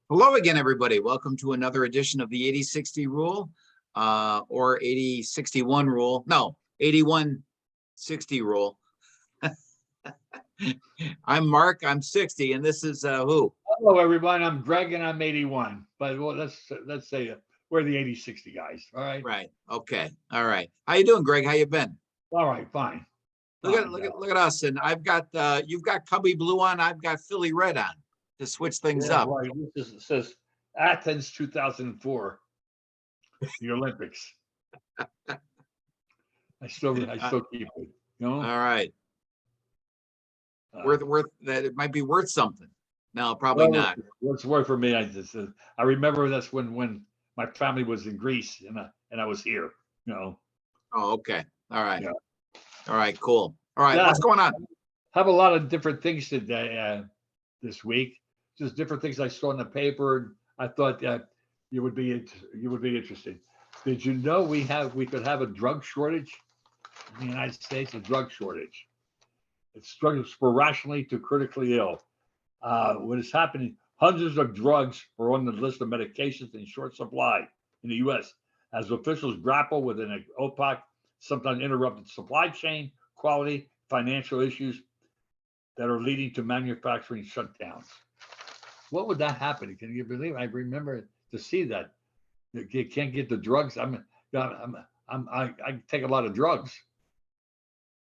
Hello again, everybody. Welcome to another edition of the 80-60 rule, or 80-61 rule. No, 81-60 rule. I'm Mark, I'm 60, and this is who? Hello, everyone. I'm Greg, and I'm 81. But well, let's say we're the 80-60 guys. All right. Right. Okay. All right. How you doing, Greg? How you been? All right. Fine. Look at us. And I've got you've got Cubby Blue on, I've got Philly Red on to switch things up. Right. It says Athens 2004, the Olympics. I still keep it. You know. All right. Worth that it might be worth something. No, probably not. What's worth for me? I remember that's when my family was in Greece and I was here. You know. Oh, okay. All right. Yeah. All right. Cool. All right. What's going on? Have a lot of different things today, this week. Just different things I saw in the paper, and I thought that you would be interested. Did you know we could have a drug shortage in the United States? A drug shortage. It's drugs for rationally to critically ill. What is happening? Hundreds of drugs are on the list of medications in short supply in the U.S. as officials grapple with an opaque, sometimes interrupted supply chain, quality, financial issues that are leading to manufacturing shutdowns. What would that happen? Can you believe it? I remember to see that you can't get the drugs. I take a lot of drugs.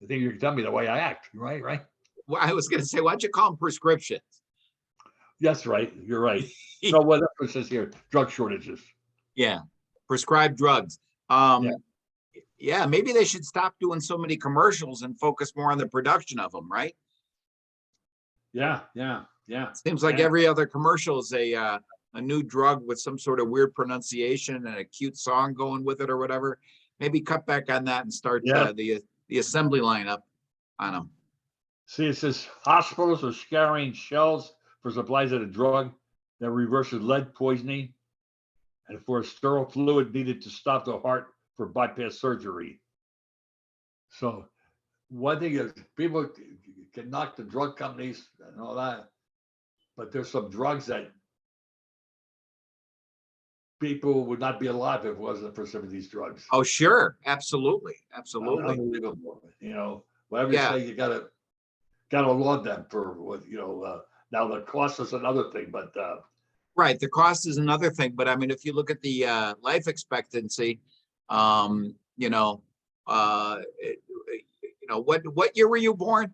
I think you can tell me the way I act, right? Right. Well, I was going to say, why don't you call them prescriptions? That's right. You're right. No, well, that's what it says here. Drug shortages. Yeah, prescribed drugs. Yeah, maybe they should stop doing so many commercials and focus more on the production of them, right? Yeah. Seems like every other commercial is a new drug with some sort of weird pronunciation and a cute song going with it or whatever. Maybe cut back on that and start the assembly line up on them. See, it says hospitals are scouring shelves for supplies of a drug that reverses lead poisoning and for a sterile fluid needed to stop the heart for bypass surgery. So one thing is people can knock the drug companies and all that, but there's some drugs that people would not be alive if it wasn't for some of these drugs. Oh, sure. Absolutely. Unbelievable. You know, whatever you say, you gotta laud them for what, now the cost is another thing, but right, the cost is another thing. But I mean, if you look at the life expectancy, what year were you born?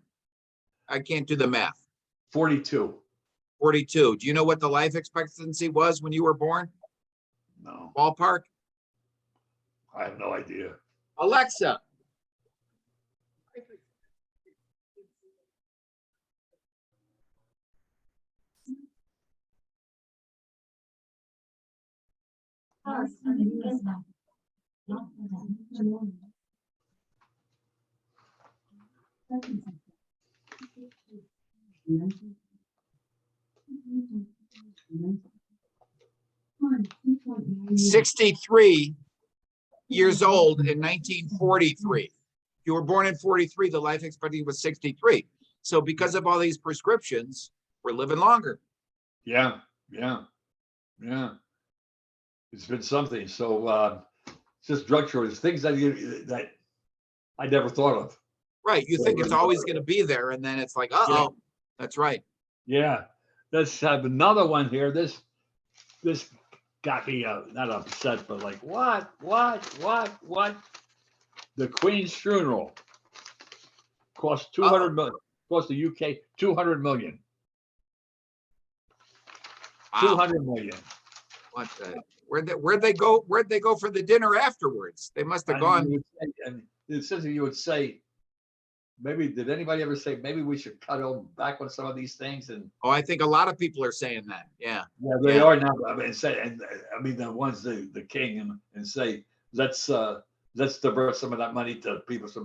I can't do the math. 42. 42. Do you know what the life expectancy was when you were born? No. Ballpark? I have no idea. Alexa. $63 years old in 1943. If you were born in 43, the life expectancy was 63. So because of all these prescriptions, we're living longer. Yeah. It's been something. So it's just drug shortage, things that I never thought of. Right. You think it's always going to be there, and then it's like, that's right. Yeah. Let's have another one here. This got me not upset, but like, what? The Queen's funeral cost 200 million. Cost the UK 200 million. Wow. 200 million. What where'd they go? Where'd they go for the dinner afterwards? They must have gone. It says you would say, maybe, did anybody ever say maybe we should cut back on some of these things? And I think a lot of people are saying that. Yeah, they are now. I mean, the ones the king and say let's divert some of that money to people so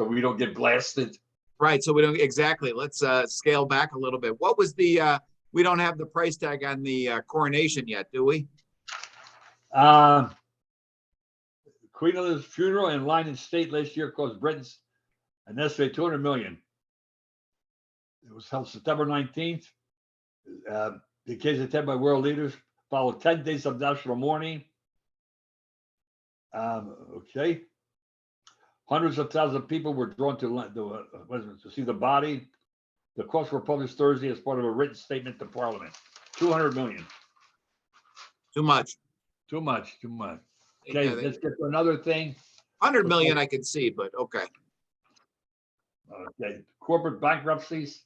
we don't get blasted. Right. So we don't exactly. Let's scale back a little bit. What was the? We don't have the price tag on the coronation yet, do we? Queen Elizabeth's funeral in line in state last year cost Britons an estimated 200 million. It was held September 19th. the case attended by world leaders followed 10 days of national mourning. Okay. Hundreds of thousands of people were drawn to see the body. The quotes were published Thursday as part of a written statement to Parliament. 200 million. Too much. Too much. Too much. Okay, Yeah, let's get to another thing. 100 million I can see, but okay. Okay, corporate bankruptcies.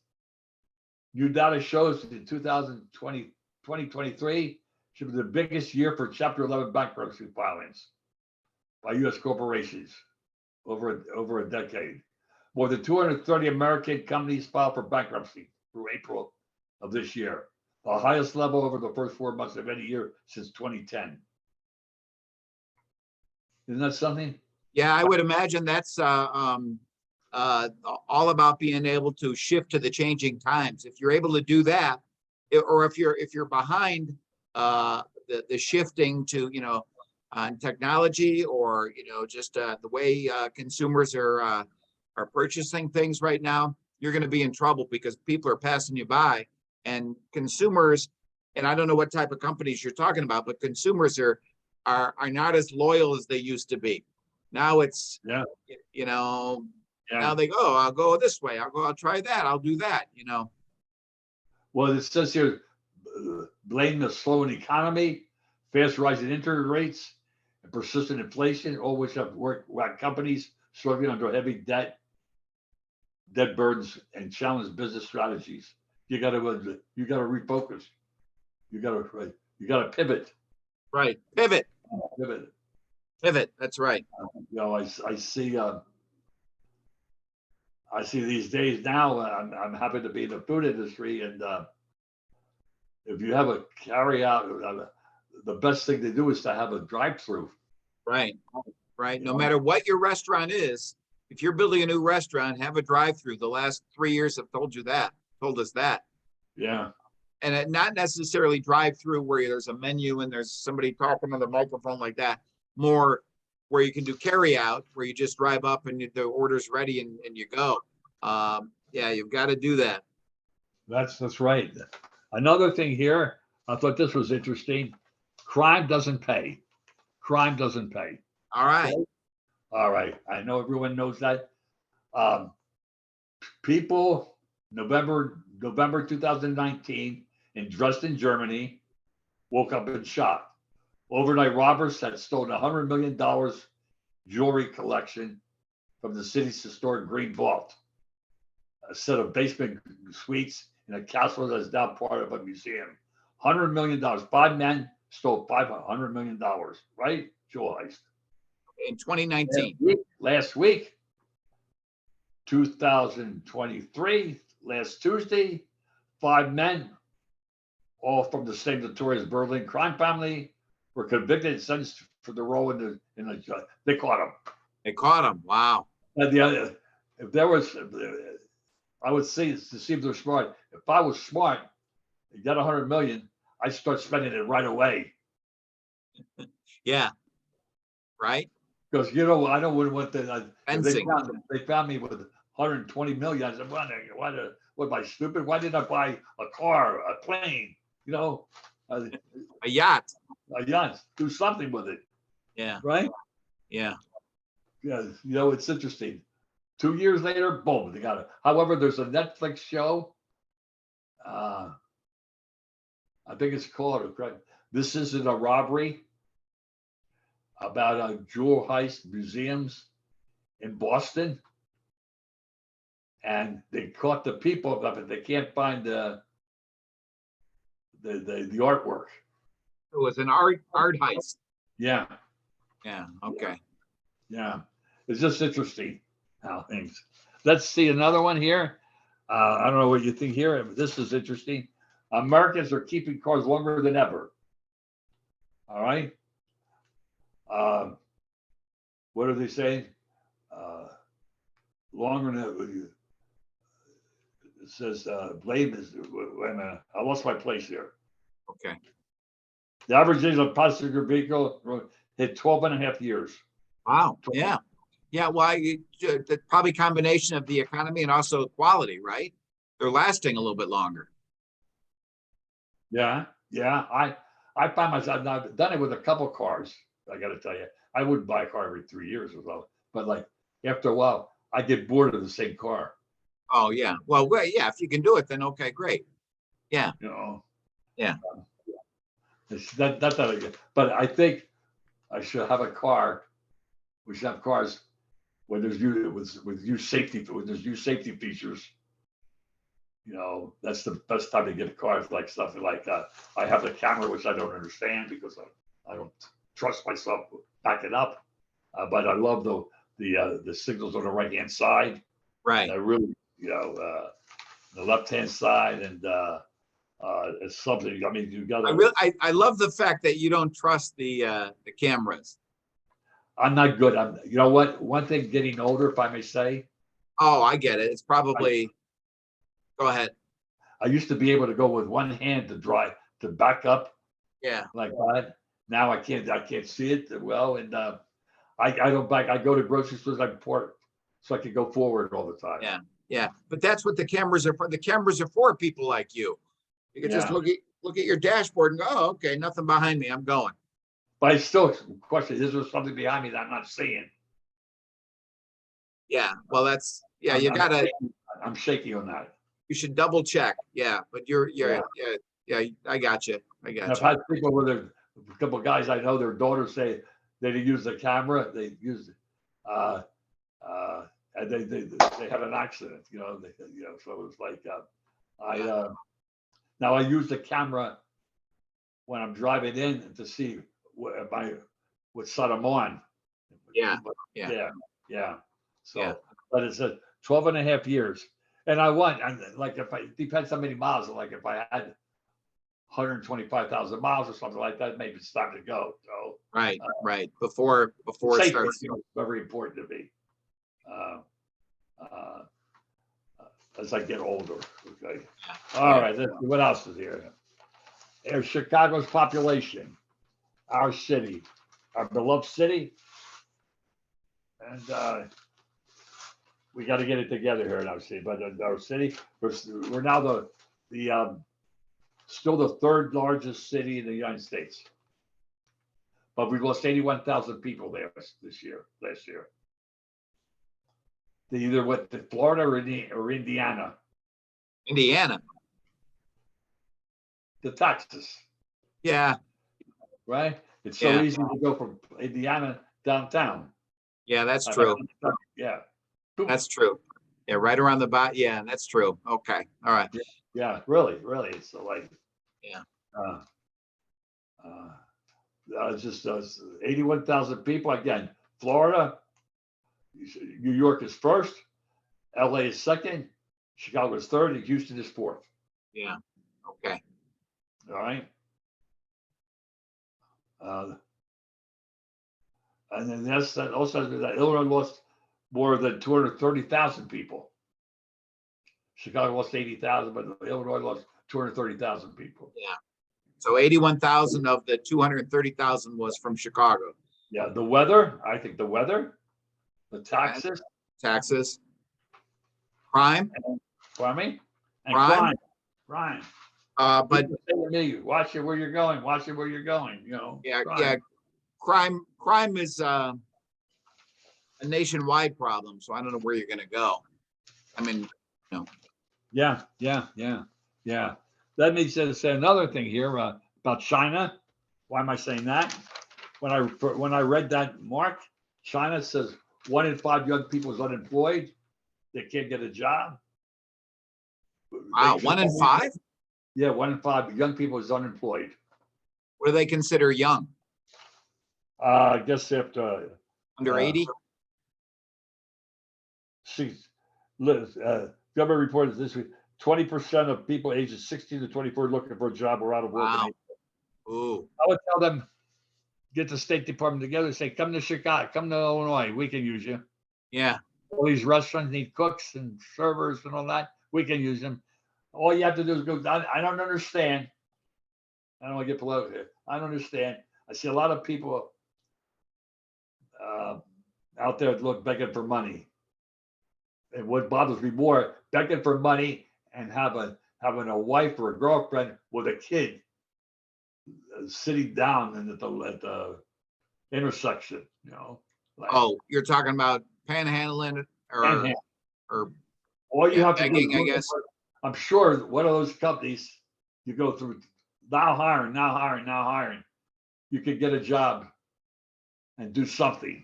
New data shows that in 2023 should be the biggest year for Chapter 11 bankruptcy filings by U.S. corporations over a decade. More than 230 American companies filed for bankruptcy through April of this year, the highest level over the first 4 months of any year since 2010. Isn't that something? Yeah, I would imagine that's all about being able to shift to the changing times. If you're able to do that, or if you're behind the shifting to, on technology, or just the way consumers are purchasing things right now, you're going to be in trouble because people are passing you by, and consumers, and I don't know what type of companies you're talking about, but consumers are not as loyal as they used to be. Now it's, now they go, I'll go this way. I'll try that. I'll do that, Well, it says here, blame the slowing economy, fast rising interest rates, and persistent inflation, all which have worked companies struggling under heavy debt burdens, and challenged business strategies. You got to refocus. You got to pivot. Right. Pivot. Pivot. That's right. I see these days now. I'm happy to be in the food industry, and if you have a carry out, the best thing to do is to have a drive-through. Right. No matter what your restaurant is, if you're building a new restaurant, have a drive-through. The last 3 years have told us that. Yeah. And it not necessarily drive-through where there's a menu and there's somebody talking on the microphone like that. More where you can do carry out, where you just drive up and the order's ready and you go. Yeah, you've got to do that. That's right. Another thing here, I thought this was interesting. Crime doesn't pay. Crime doesn't pay. All right. Okay? All right. I know everyone knows that. People, November 2019 in Dresden, Germany, woke up in shock. Overnight robbers had stolen $100 million jewelry collection from the city's historic Green Vault, a set of basement suites in a castle that is now part of a museum. $100 million. 5 men stole $500 million, right? Jewel heist. In 2019. Last week, 2023, last Tuesday, 5 men, all from the same notorious Berlin crime family, were convicted and sentenced for the role in the they caught him. They caught him. Wow. And if there was, I would see to see if they're smart. If I was smart, you got 100 million, I'd start spending it right away. Yeah. Right. Because I know what they found me with 120 million. I said, what am I stupid? Why didn't I buy a car, a plane? A yacht. A yacht. Do something with it. Yeah. Right. Yeah. Yeah. It's interesting. 2 years later, boom, they got it. However, there's a Netflix show. I think it's called This Isn't a Robbery, about a jewel heist museums in Boston. And they caught the people, but they can't find the artwork. It was an art heist. Yeah. Yeah. Okay. Yeah. It's just interesting how things. Let's see another one here. I don't know what you think here. This is interesting. Americans are keeping cars longer than ever. All right. What are they saying? Longer than it says. Blame is. Wait a minute. I lost my place here. Okay. The average age of a passenger vehicle hit 12 and a half years. Wow. Yeah. Yeah. Well, the probably combination of the economy and also quality, right? They're lasting a little bit longer. Yeah, yeah. I find myself, I've done it with a couple cars. I got to tell you, I wouldn't buy a car every 3 years or so, but like after a while, I get bored of the same car. Oh, yeah. Well, yeah, if you can do it, then okay, great. Yeah, You know, yeah. it's that I get. But I think I should have a car. We should have cars where there's with use safety when there's use safety features. You know, that's the best time to get a car. It's like something like I have the camera, which I don't understand because I don't trust myself backing up. But I love the signals on the right hand side. Right. I really, the left hand side, and it's something. I mean, you got to. I love the fact that you don't trust the cameras. I'm not good. You know what? One thing, getting older, if I may say. Oh, I get it. It's probably. Go ahead. I used to be able to go with one hand to back up. Yeah. Like that. Now I can't. I can't see it well, and I don't back. I go to grocery stores. I pour, so I can go forward all the time. Yeah. Yeah. But that's what the cameras are for. The cameras are for people like you. You can just look at your dashboard and go, oh, okay, nothing behind me. I'm going. But I still question: is there something behind me that I'm not seeing? Yeah. Well, you gotta. I'm shaky on that. You should double check. Yeah. But yeah. I got you. I got you. I've had people with a couple of guys I know, their daughters say they didn't use the camera. They used and they had an accident. So it was like now I use the camera when I'm driving in to see what side I'm on. Yeah. So, Yeah. but it's 12 and a half years. And like, if it depends how many miles, like if I had 125,000 miles or something like that, maybe it's time to go. So, right. Before it starts. Very important to me. As I get older. Okay. All right. What else is here? There's Chicago's population, our city, our beloved city, and we got to get it together here in our city. But our city, we're now the still the third largest city in the United States, but we lost 81,000 people there last year. They either went to Florida or Indiana. Indiana. To Texas. Yeah. Right? It's so easy to go from Indiana downtown. Yeah, that's true. Yeah. That's true. Yeah, right around the bot. Yeah, that's true. Okay. All right. Yeah, really. So like, yeah. Just 81,000 people. Again, Florida, New York is first, LA is second, Chicago is third, and Houston is fourth. Yeah. Okay. All right. And then that also that Illinois lost more than 230,000 people. Chicago lost 80,000, but Illinois lost 230,000 people. Yeah. So 81,000 of the 230,000 was from Chicago. Yeah. The weather, I think the taxes, crime. And crime. But watch it where you're going. Watch it where you're going. Yeah. Crime. Yeah. Crime is a nationwide problem. So I don't know where you're going to go. I mean, Yeah. Let me say another thing here about China. Why am I saying that? When I read that, Mark, China says 1 in 5 young people is unemployed. They can't get a job. Wow, 1 in 5? Yeah, 1 in 5 young people is unemployed. What do they consider young? I guess after under 80. Government reported this week: 20% of people ages 16 to 24 looking for a job or out of work. Wow. Ooh. I would tell them, get the State Department together, say, come to Chicago, come to Illinois, we can use you. Yeah. All these restaurants need cooks and servers and all that. We can use them. All you have to do is go. I don't understand. I don't want to get political here. I don't understand. I see a lot of people out there begging for money. And what bothers me more, begging for money and have a having a wife or a girlfriend with a kid sitting down at the intersection, like Oh, you're talking about panhandling panhandle. or All you yeah, have to do begging, I is, guess. I'm sure one of those companies you go through now hiring, now hiring, now hiring. You could get a job and do something.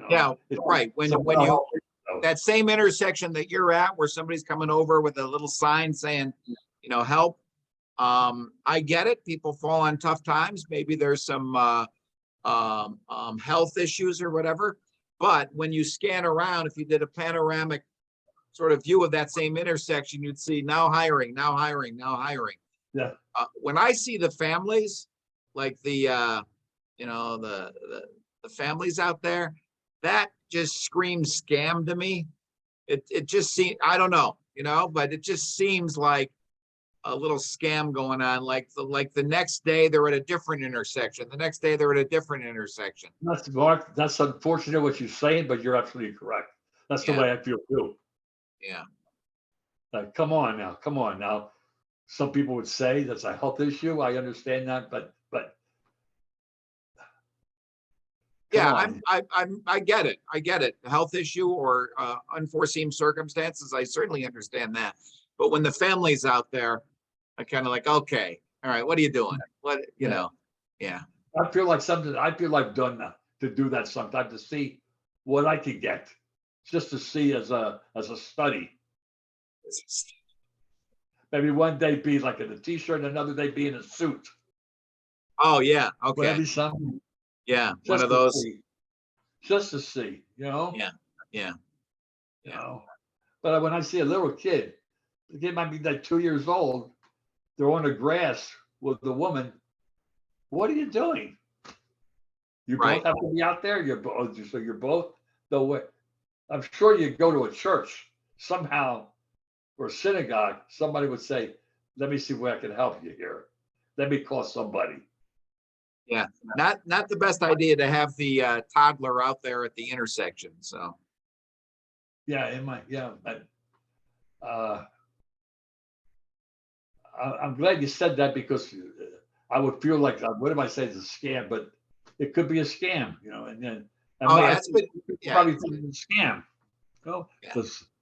Yeah, It's right. When some when you help, that same intersection that you're at where somebody's coming over with a little sign saying, help. I get it. People fall on tough times. Maybe there's some health issues or whatever. But when you scan around, if you did a panoramic sort of view of that same intersection, you'd see now hiring, now hiring, now hiring. Yeah. When I see the families, like the families out there, that just screams scam to me. It just seems, I don't know, but it just seems like a little scam going on. Like the next day they're at a different intersection. The next day they're at a different intersection. That's Mark. That's unfortunate what you're saying, but you're absolutely correct. That's the Yeah. way I feel too. Yeah. Like, come on now. Some people would say that's a health issue. I understand that, but Yeah, on. I get it. I get it. Health issue or unforeseen circumstances. I certainly understand that. But when the family's out there, I kind of like, okay, all right, what are you doing? What, Yeah. Yeah. I feel like I've done that to do that sometime to see what I could get, just to see as a study. Maybe one day be like in a t-shirt, another day be in a suit. Oh yeah, okay. Maybe something. Yeah, one of those. Just to see, Yeah. But when I see a little kid, the kid might be like 2 years old, they're on the grass with the woman. What are you doing? You Right. both have to be out there. So you're both the way. I'm sure you go to a church somehow or a synagogue. Somebody would say, "Let me see where I can help you here. Let me call somebody." Yeah, not the best idea to have the toddler out there at the intersection. So Yeah, it might. Yeah, but I'm glad you said that because I would feel like what am I saying? It's a scam, but it could be a scam, and then it's been probably thinking it's a scam. Yeah.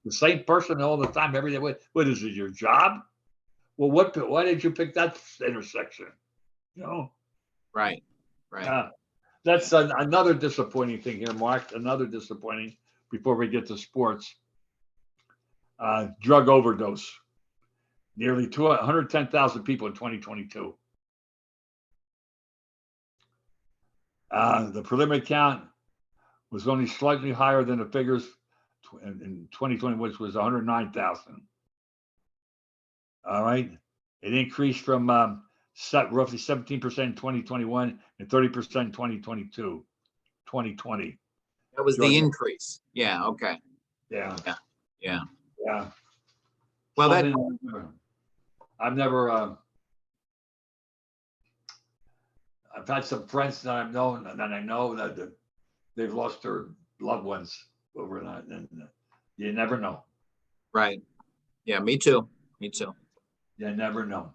The same person all the time, every day. What is it? Your job? Well, why did you pick that intersection? Right. That's another disappointing thing here, Mark. Another disappointing before we get to sports. Drug overdose. Nearly 110,000 people in 2022. The preliminary count was only slightly higher than the figures in 2020, which was 109,000. All right. It increased from roughly 17% in 2021 and 30% in 2022, 2020. That was the increase. Yeah. Okay. Yeah. Well, I've had some friends that I've known and I know that they've lost their loved ones over that, and you never know. Right. Yeah, me too. You never know.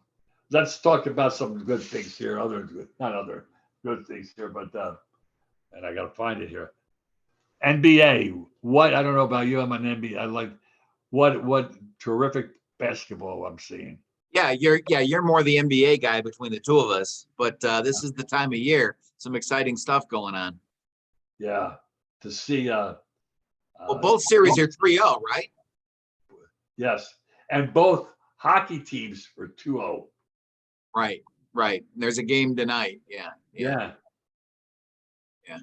Let's talk about some good things here. Not other good things here, but and I got to find it here. NBA. What I don't know about you. I'm an NBA. I like what terrific basketball I'm seeing. Yeah, you're more the NBA guy between the two of us, but this is the time of year. Some exciting stuff going on. Yeah, to see. Well, both series are 3-0, right? Yes, and both hockey teams are 2-0. Right. There's a game tonight. Yeah.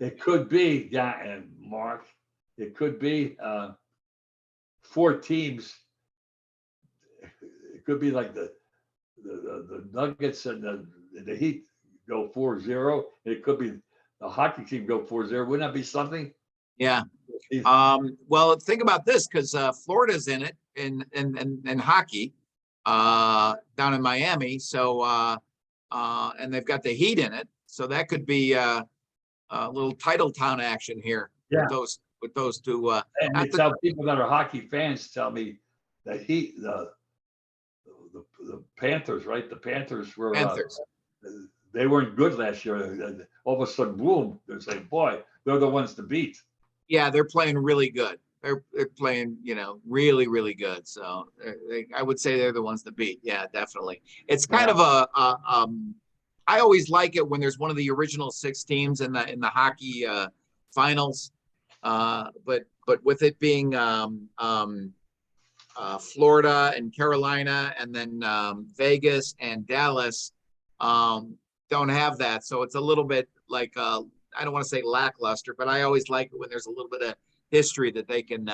It could be, and Mark, it could be 4 teams. It could be like the Nuggets and the Heat go 4-0. It could be the hockey team go 4-0. Wouldn't that be something? Yeah. Well, think about this because Florida's in it in hockey down in Miami. So and they've got the Heat in it. So that could be a little title town action here with those two. And people that are hockey fans tell me that the Panthers, right? The Panthers were Panthers. they weren't good last year. All of a sudden, boom! They're saying, "Boy, they're the ones to beat." Yeah, they're playing really good. They're playing, really, really good. So I would say they're the ones to beat. Yeah, definitely. It's kind of I always like it when there's one of the original six teams in the hockey finals. But with it being Florida and Carolina, and then Vegas and Dallas don't have that. So it's a little bit like I don't want to say lackluster, but I always like it when there's a little bit of history that they can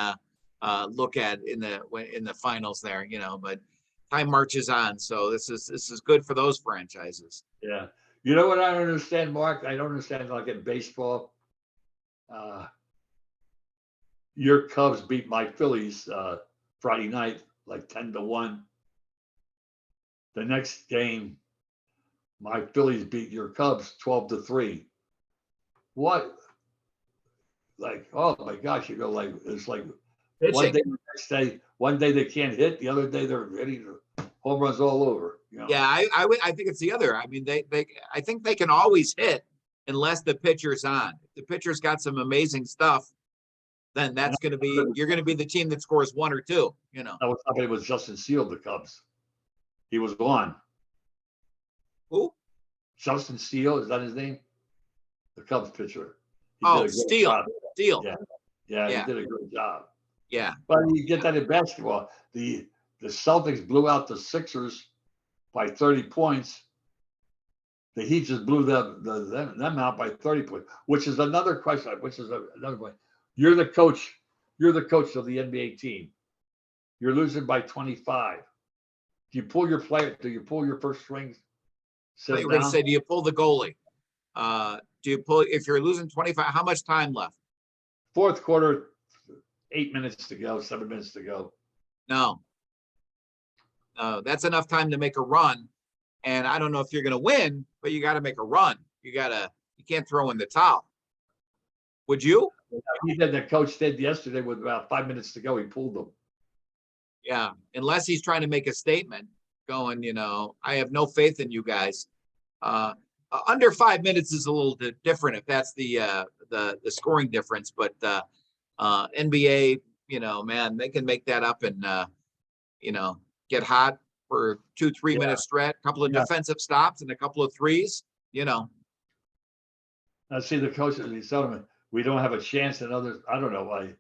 look at in the finals there. But time marches on, so this is good for those franchises. Yeah, you know what I don't understand, Mark? I don't understand like in baseball. Your Cubs beat my Phillies Friday night, like 10-1. The next game, my Phillies beat your Cubs 12-3. What? Like, oh my gosh, like it's like one day, the next day, one day they can't hit, the other day they're hitting home runs all over. Yeah, I think it's the other. I mean, I think they can always hit unless the pitcher's on. If the pitcher's got some amazing stuff, then you're going to be the team that scores one or two. That was happening with Justin Steele, the Cubs. He was gone. Who? Justin Steele, is that his name? The Cubs pitcher. Steele. Yeah, he did a great job. Yeah. But you get that in basketball. The Celtics blew out the Sixers by 30 points. The Heat just blew them out by 30 points, which is another question, another point. You're the coach of the NBA team. You're losing by 25. Do you pull your first string? So you were going to say, do you pull the goalie? Do you pull, if you're losing 25, how much time left? Fourth quarter, 8 minutes to go, 7 minutes to go. No, that's enough time to make a run. And I don't know if you're going to win, but you got to make a run. You can't throw in the towel. Would you? He did. The coach did yesterday with about 5 minutes to go. He pulled them. Yeah, unless he's trying to make a statement, going, I have no faith in you guys. Under 5 minutes is a little bit different if that's the scoring difference, but NBA, man, they can make that up and get hot for 2-3 minute stretch, a couple of defensive stops and a couple of threes. I see the coach. He's telling me we don't have a chance. And others, I don't know why.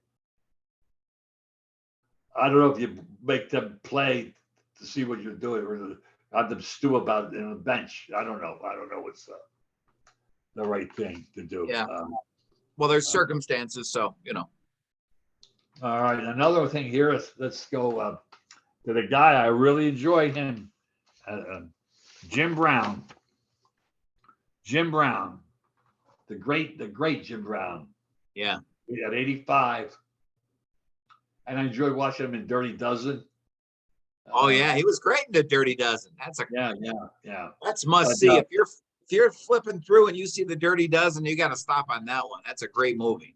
I don't know if you make them play to see what you're doing, or have them stew about it in the bench. I don't know. I don't know what's the right thing to do. Yeah. Well, there's circumstances, so All right. Another thing here is, let's go to the guy I really enjoy him, Jim Brown. Jim Brown, the great Jim Brown. Yeah. He had 85, and I enjoyed watching him in Dirty Dozen. Oh yeah, he was great in the Dirty Dozen. That's yeah. That's must see. If you're flipping through and you see the Dirty Dozen, you got to stop on that one. That's a great movie.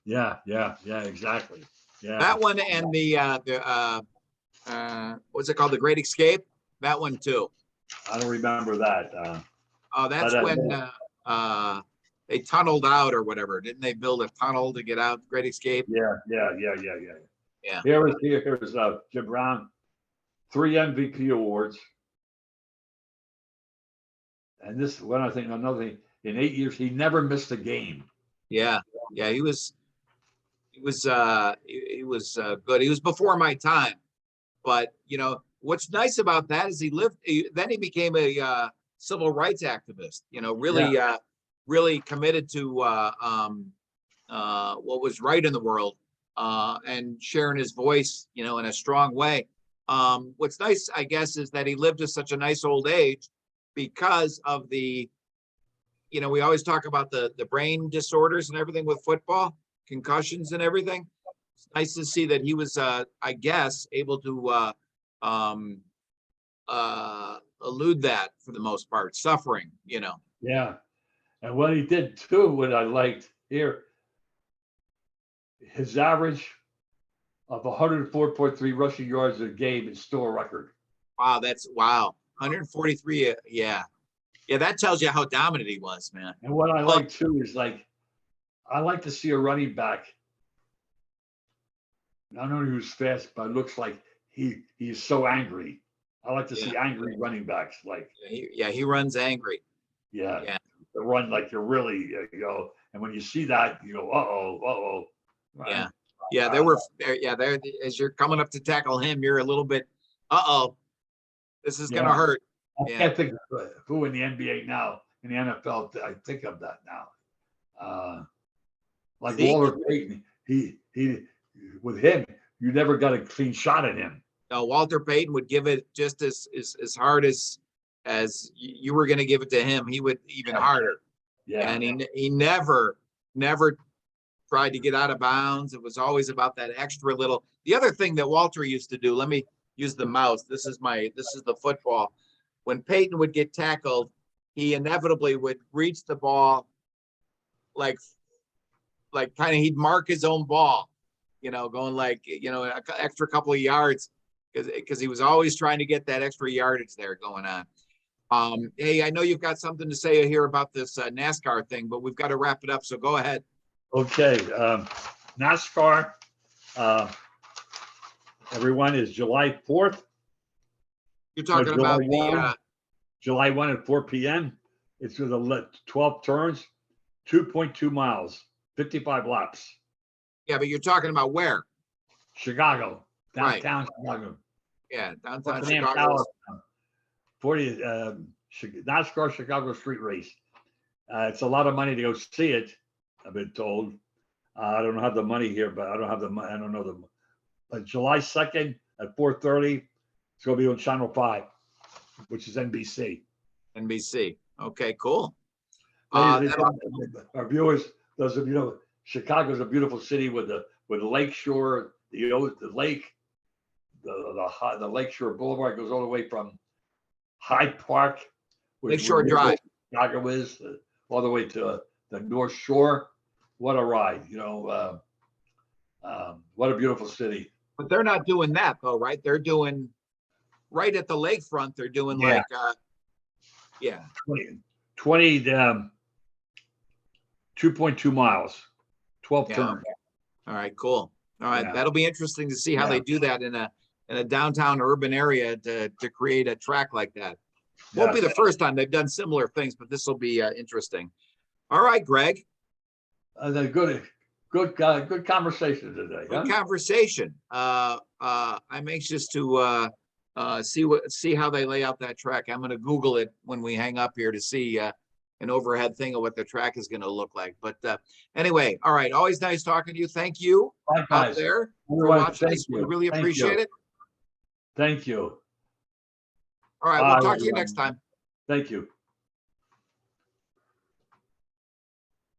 Yeah, exactly. Yeah. That one and the what's it called? The Great Escape. That one too. I don't remember that. That's when they tunneled out or whatever. Didn't they build a tunnel to get out? Great Escape. Yeah. Yeah. Here's Jim Brown, 3 MVP awards. And this one, I think, another thing, in 8 years, he never missed a game. Yeah. He was good. He was before my time, but what's nice about that is then he became a civil rights activist. Really committed to what was right in the world, and sharing his voice, in a strong way. What's nice, I guess, is that he lived to such a nice old age because of we always talk about the brain disorders and everything with football, concussions and everything. It's nice to see that he was, I guess, able to elude that for the most part, suffering, Yeah. And what he did too, what I liked here, his average of 104.3 rushing yards a game is still a record. Wow, 143. Yeah. Yeah. That tells you how dominant he was, man. And what I like too is like, I like to see a running back. Not only who's fast, but it looks like he's so angry. I like to see angry running backs. Like, He runs angry. Yeah. Run like you're really, and when you see that, you go, Right? Yeah. Yeah. There, as you're coming up to tackle him, you're a little bit, this is going to hurt. I can't think of who in the NBA now, in the NFL, I think of that now. Like Walter Payton, he, with him, you never got a clean shot at him. No, Walter Payton would give it just as hard as you were going to give it to him. He would even harder. Yeah. And he never tried to get out of bounds. It was always about that extra little. The other thing that Walter used to do, let me use the mouse. This is the football. When Peyton would get tackled, he inevitably would reach the ball like kind of he'd mark his own ball, going like, an extra couple of yards because he was always trying to get that extra yardage there going on. Hey, I know you've got something to say here about this NASCAR thing, but we've got to wrap it up. So go ahead. Okay. NASCAR, everyone, is July 4th. You're talking about the July 1 at 4 p.m. It's with 12 turns, 2.2 miles, 55 laps. Yeah, but you're talking about where? Chicago, downtown Chicago. Yeah, downtown Chicago. 40 NASCAR Chicago Street Race. It's a lot of money to go see it, I've been told. I don't have the money here, but I don't have the money. I don't know the. But July 2nd at 4:30, it's going to be on Channel 5, which is NBC. NBC. Okay, cool. Our viewers, those of you know, Chicago's a beautiful city with the lake shore, the lake, the Lakeshore Boulevard goes all the way from Hyde Park, Lakeshore Drive, Chicago is, all the way to the North Shore. What a ride, what a beautiful city. But they're not doing that though, right? They're doing right at the lakefront. They're doing 2.2 miles, 12 turns. All right, cool. All right, that'll be interesting to see how they do that in a downtown urban area to create a track like that. Won't be the first time they've done similar things, but this will be interesting. All right, Greg. Good conversation today. Good conversation. I'm anxious to see how they lay out that track. I'm going to Google it when we hang up here to see an overhead thing of what the track is going to look like. But anyway, all right. Always nice talking to you. Thank you out there for watching us. We really appreciate it. Thank you. All right. We'll talk to you next time. Thank you.